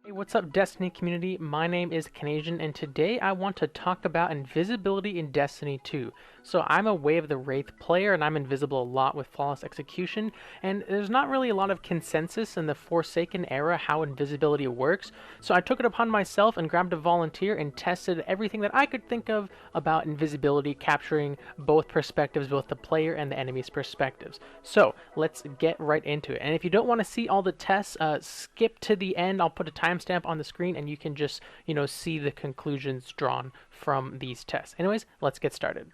Hey, what's up, Destiny community? My name is Canadian, and today I want to talk about invisibility in Destiny 2. So I'm a Way of the Wraith player, and I'm invisible a lot with flawless execution, and there's not really a lot of consensus in the Forsaken era how invisibility works, so I took it upon myself and grabbed a volunteer and tested everything that I could think of about invisibility, capturing both perspectives, both the player and the enemy's perspectives. So let's get right into it. And if you don't want to see all the tests, skip to the end. I'll put a timestamp on the screen and you can just, see the conclusions drawn from these tests. Anyways, let's get started.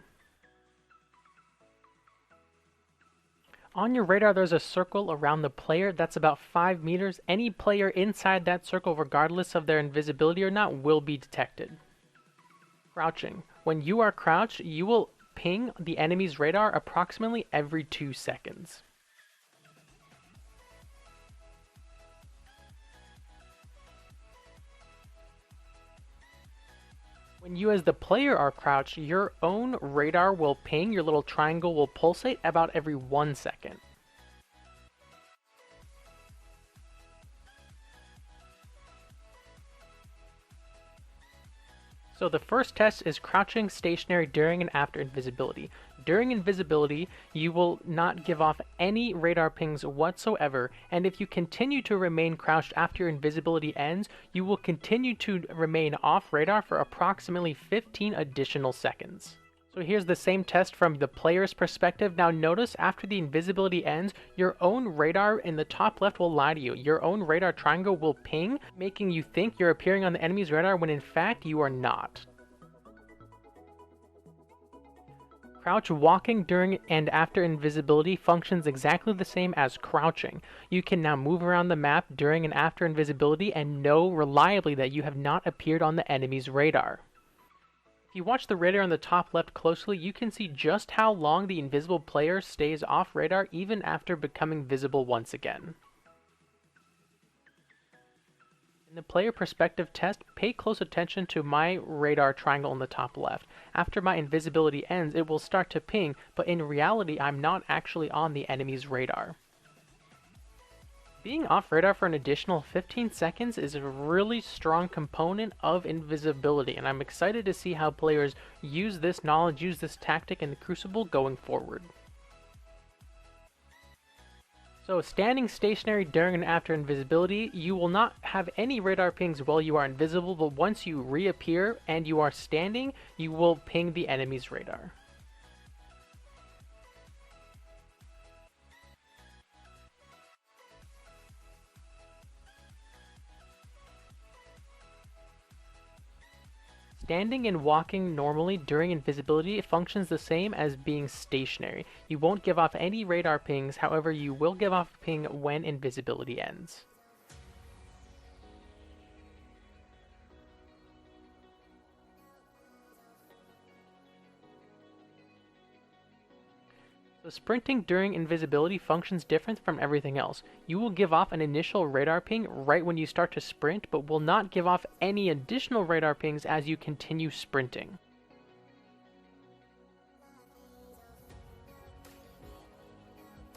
On your radar, there's a circle around the player that's about 5 meters. Any player inside that circle, regardless of their invisibility or not, will be detected. Crouching. When you are crouched, you will ping the enemy's radar approximately every 2 seconds. When you as the player are crouched, your own radar will ping, your little triangle will pulsate about every 1 second. So the first test is crouching stationary during and after invisibility. During invisibility, you will not give off any radar pings whatsoever, and if you continue to remain crouched after your invisibility ends, you will continue to remain off radar for approximately 15 additional seconds. So here's the same test from the player's perspective. Now notice after the invisibility ends, your own radar in the top left will lie to you. Your own radar triangle will ping, making you think you're appearing on the enemy's radar when in fact you are not. Crouch walking during and after invisibility functions exactly the same as crouching. You can now move around the map during and after invisibility and know reliably that you have not appeared on the enemy's radar. If you watch the radar on the top left closely, you can see just how long the invisible player stays off radar even after becoming visible once again. In the player perspective test, pay close attention to my radar triangle on the top left. After my invisibility ends, it will start to ping, but in reality, I'm not actually on the enemy's radar. Being off radar for an additional 15 seconds is a really strong component of invisibility, and I'm excited to see how players use this knowledge, use this tactic in the Crucible going forward. So standing stationary during and after invisibility, you will not have any radar pings while you are invisible, but once you reappear and you are standing, you will ping the enemy's radar. Standing and walking normally during invisibility functions the same as being stationary. You won't give off any radar pings, however you will give off a ping when invisibility ends. So sprinting during invisibility functions different from everything else. You will give off an initial radar ping right when you start to sprint, but will not give off any additional radar pings as you continue sprinting.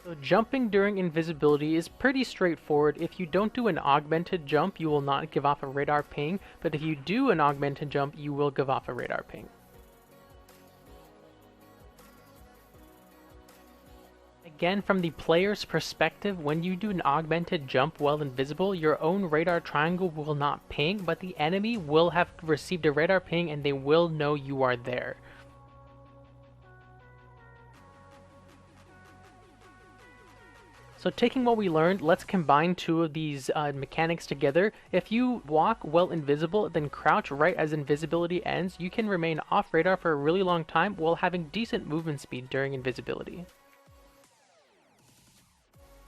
So jumping during invisibility is pretty straightforward. If you don't do an augmented jump, you will not give off a radar ping, but if you do an augmented jump, you will give off a radar ping. Again, from the player's perspective, when you do an augmented jump while invisible, your own radar triangle will not ping, but the enemy will have received a radar ping and they will know you are there. So taking what we learned, let's combine two of these mechanics together. If you walk while invisible, then crouch right as invisibility ends, you can remain off radar for a really long time while having decent movement speed during invisibility.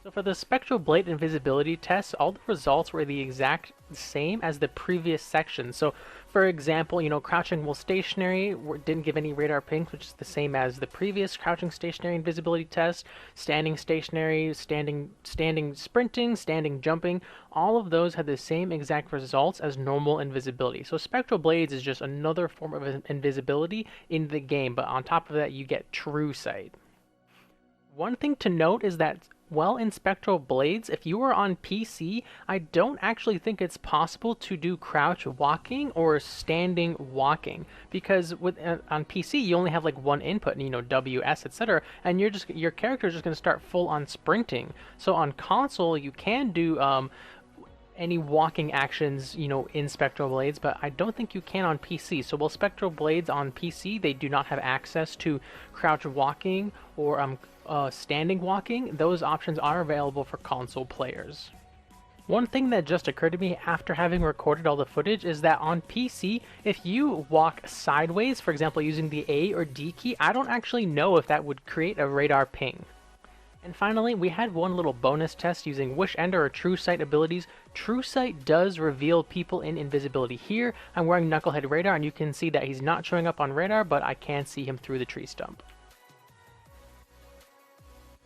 So for the Spectral Blade invisibility test, all the results were the exact same as the previous section. So for example, crouching while stationary didn't give any radar pings, which is the same as the previous crouching stationary invisibility test. Standing stationary, standing sprinting, standing jumping, all of those had the same exact results as normal invisibility. So Spectral Blades is just another form of invisibility in the game, but on top of that you get true sight. One thing to note is that Well, in Spectral Blades, if you are on PC, I don't actually think it's possible to do crouch walking or standing walking because with on PC you only have like one input, WS, etc., and your character is just going to start full on sprinting. So on console you can do any walking actions, in Spectral Blades, but I don't think you can on PC. So while Spectral Blades on PC, they do not have access to crouch walking or standing walking, those options are available for console players. One thing that just occurred to me after having recorded all the footage is that on PC, if you walk sideways, for example using the A or D key, I don't actually know if that would create a radar ping. And finally, we had one little bonus test using Wish Ender or True Sight abilities. True Sight does reveal people in invisibility. Here, I'm wearing Knucklehead Radar, and you can see that he's not showing up on radar, but I can see him through the tree stump.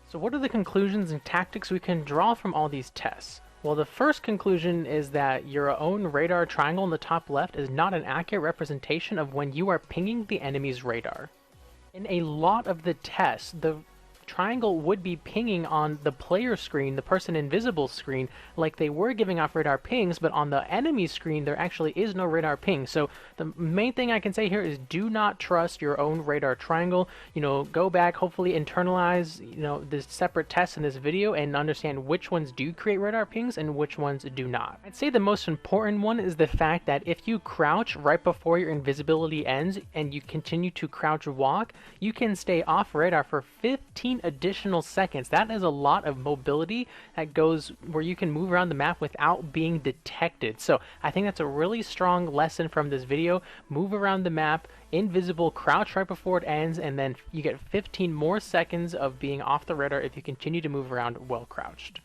So what are the conclusions and tactics we can draw from all these tests? Well, the first conclusion is that your own radar triangle in the top left is not an accurate representation of when you are pinging the enemy's radar. In a lot of the tests, the triangle would be pinging on the player screen, the person invisible screen, like they were giving off radar pings, but on the enemy screen there actually is no radar ping. So the main thing I can say here is do not trust your own radar triangle. Go back, hopefully internalize, the separate tests in this video and understand which ones do create radar pings and which ones do not. I'd say the most important one is the fact that if you crouch right before your invisibility ends and you continue to crouch walk, you can stay off radar for 15 additional seconds. That is a lot of mobility that goes where you can move around the map without being detected. So I think that's a really strong lesson from this video. Move around the map, invisible, crouch right before it ends, and then you get 15 more seconds of being off the radar if you continue to move around while crouched.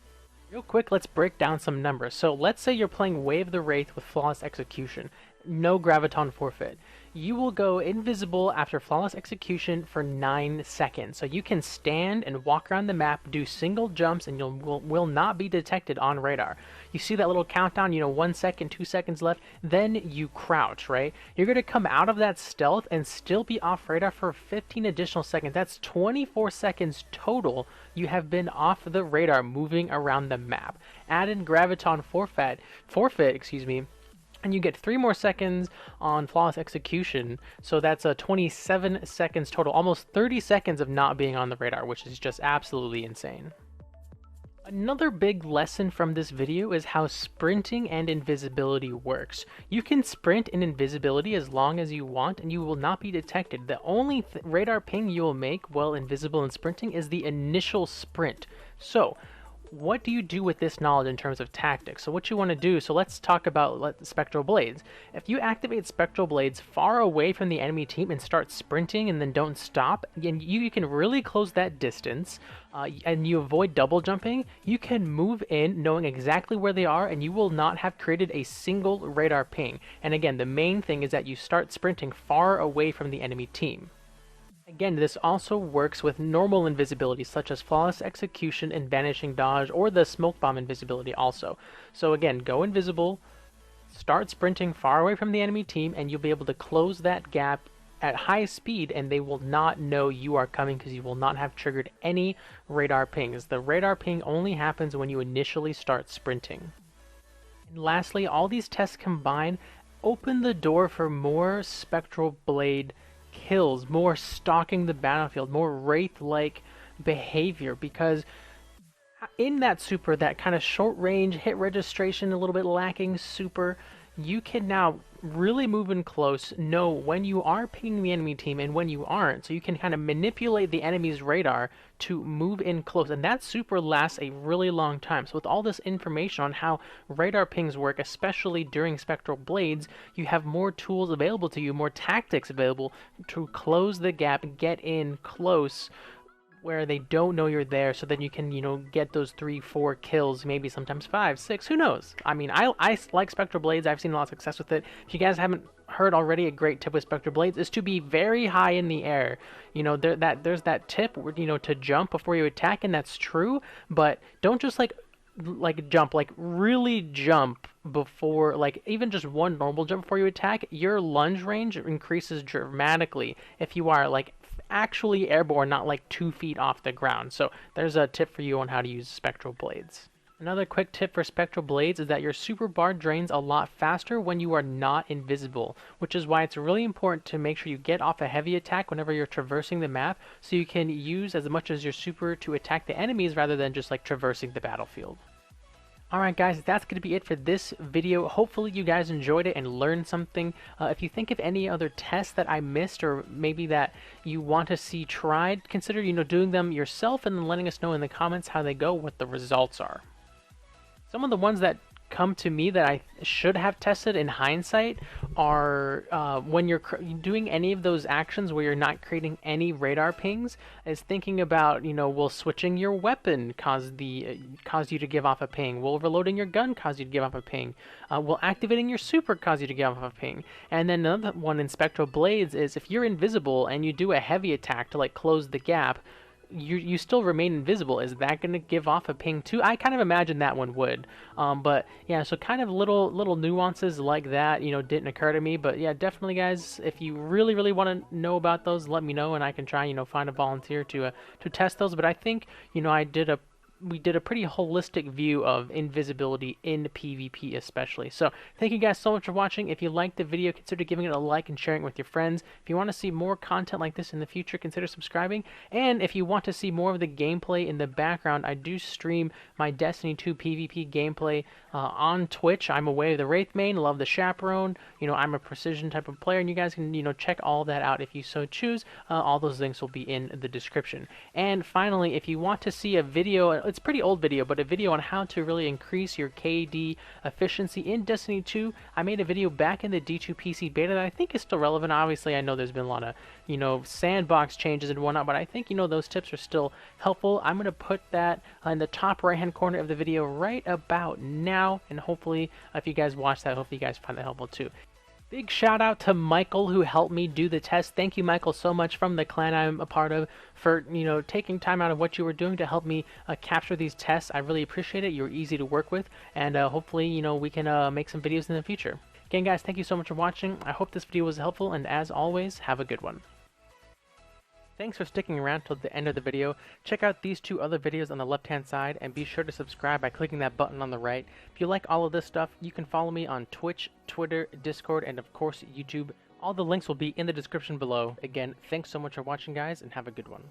Real quick, let's break down some numbers. So let's say you're playing Way of the Wraith with Flawless Execution. No graviton forfeit. You will go invisible after Flawless Execution for 9 seconds. So you can stand and walk around the map, do single jumps, and you will not be detected on radar. You see that little countdown, 1 second, 2 seconds left, then you crouch, right? You're going to come out of that stealth and still be off radar for 15 additional seconds. That's 24 seconds total you have been off the radar moving around the map. Add in graviton forfeit, and you get 3 more seconds on Flawless Execution, so that's 27 seconds total, almost 30 seconds of not being on the radar, which is just absolutely insane. Another big lesson from this video is how sprinting and invisibility works. You can sprint in invisibility as long as you want and you will not be detected. The only radar ping you will make while invisible and sprinting is the initial sprint. So what do you do with this knowledge in terms of tactics? So what you want to do, so let's talk about Spectral Blades. If you activate Spectral Blades far away from the enemy team and start sprinting and then don't stop, and you can really close that distance, and you avoid double jumping, you can move in knowing exactly where they are and you will not have created a single radar ping. And again, the main thing is that you start sprinting far away from the enemy team. Again, this also works with normal invisibility, such as Flawless Execution and Vanishing Dodge, or the Smoke Bomb invisibility also. So again, go invisible, start sprinting far away from the enemy team, and you'll be able to close that gap at high speed, and they will not know you are coming because you will not have triggered any radar pings. The radar ping only happens when you initially start sprinting. And lastly, all these tests combined open the door for more Spectral Blade kills, more stalking the battlefield, more Wraith-like behavior, because in that super, that kind of short range hit registration, a little bit lacking super, you can now really move in close, know when you are pinging the enemy team and when you aren't, so you can kind of manipulate the enemy's radar to move in close, and that super lasts a really long time. So with all this information on how radar pings work, especially during Spectral Blades, you have more tools available to you, more tactics available to close the gap, get in close where they don't know you're there, so then you can, get those 3-4 kills, maybe sometimes 5, 6, who knows? I mean, I like Spectral Blades. I've seen a lot of success with it. If you guys haven't heard already, a great tip with Spectral Blades is to be very high in the air. There's that tip where, to jump before you attack, and that's true, but don't just like jump, really jump before, even just one normal jump before you attack. Your lunge range increases dramatically if you are actually airborne, not like 2 feet off the ground. So there's a tip for you on how to use Spectral Blades. Another quick tip for Spectral Blades is that your super bar drains a lot faster when you are not invisible, which is why it's really important to make sure you get off a heavy attack whenever you're traversing the map, so you can use as much as your super to attack the enemies rather than just like traversing the battlefield. Alright guys, that's going to be it for this video. Hopefully you guys enjoyed it and learned something. If you think of any other tests that I missed or maybe that you want to see tried, consider doing them yourself and then letting us know in the comments how they go, what the results are. Some of the ones that come to me that I should have tested in hindsight are when you're doing any of those actions where you're not creating any radar pings, is thinking about, will switching your weapon cause you to give off a ping? Will reloading your gun cause you to give off a ping? Will activating your super cause you to give off a ping? And then another one in Spectral Blades is if you're invisible and you do a heavy attack to like close the gap, you still remain invisible. Is that going to give off a ping too? I kind of imagine that one would. But yeah, so kind of little nuances like that, didn't occur to me. But yeah, definitely guys, if you really want to know about those, let me know and I can try, find a volunteer to test those. But I think, we did a pretty holistic view of invisibility in PvP especially. So thank you guys so much for watching. If you liked the video, consider giving it a like and sharing it with your friends. If you want to see more content like this in the future, consider subscribing. And if you want to see more of the gameplay in the background, I do stream my Destiny 2 PvP gameplay on Twitch. I'm away of the Wraith main, love the Chaperone. I'm a precision type of player, and you guys can check all that out if you so choose. All those links will be in the description. And finally, if you want to see a video, it's a pretty old video, but a video on how to really increase your KD efficiency in Destiny 2. I made a video back in the D2 PC beta that I think is still relevant. Obviously, I know there's been a lot of, sandbox changes and whatnot, but I think, those tips are still helpful. I'm going to put that in the top right-hand corner of the video right about now, and hopefully, if you guys watch that, hopefully you guys find that helpful too. Big shout out to Michael who helped me do the test. Thank you, Michael, so much from the clan I'm a part of for, taking time out of what you were doing to help me capture these tests. I really appreciate it. You're easy to work with, and hopefully, we can make some videos in the future. Again, guys, thank you so much for watching. I hope this video was helpful, and as always, have a good one. Thanks for sticking around till the end of the video. Check out these 2 other videos on the left hand side and be sure to subscribe by clicking that button on the right. If you like all of this stuff, you can follow me on Twitch, Twitter, Discord, and of course YouTube. All the links will be in the description below. Again, thanks so much for watching guys and have a good one.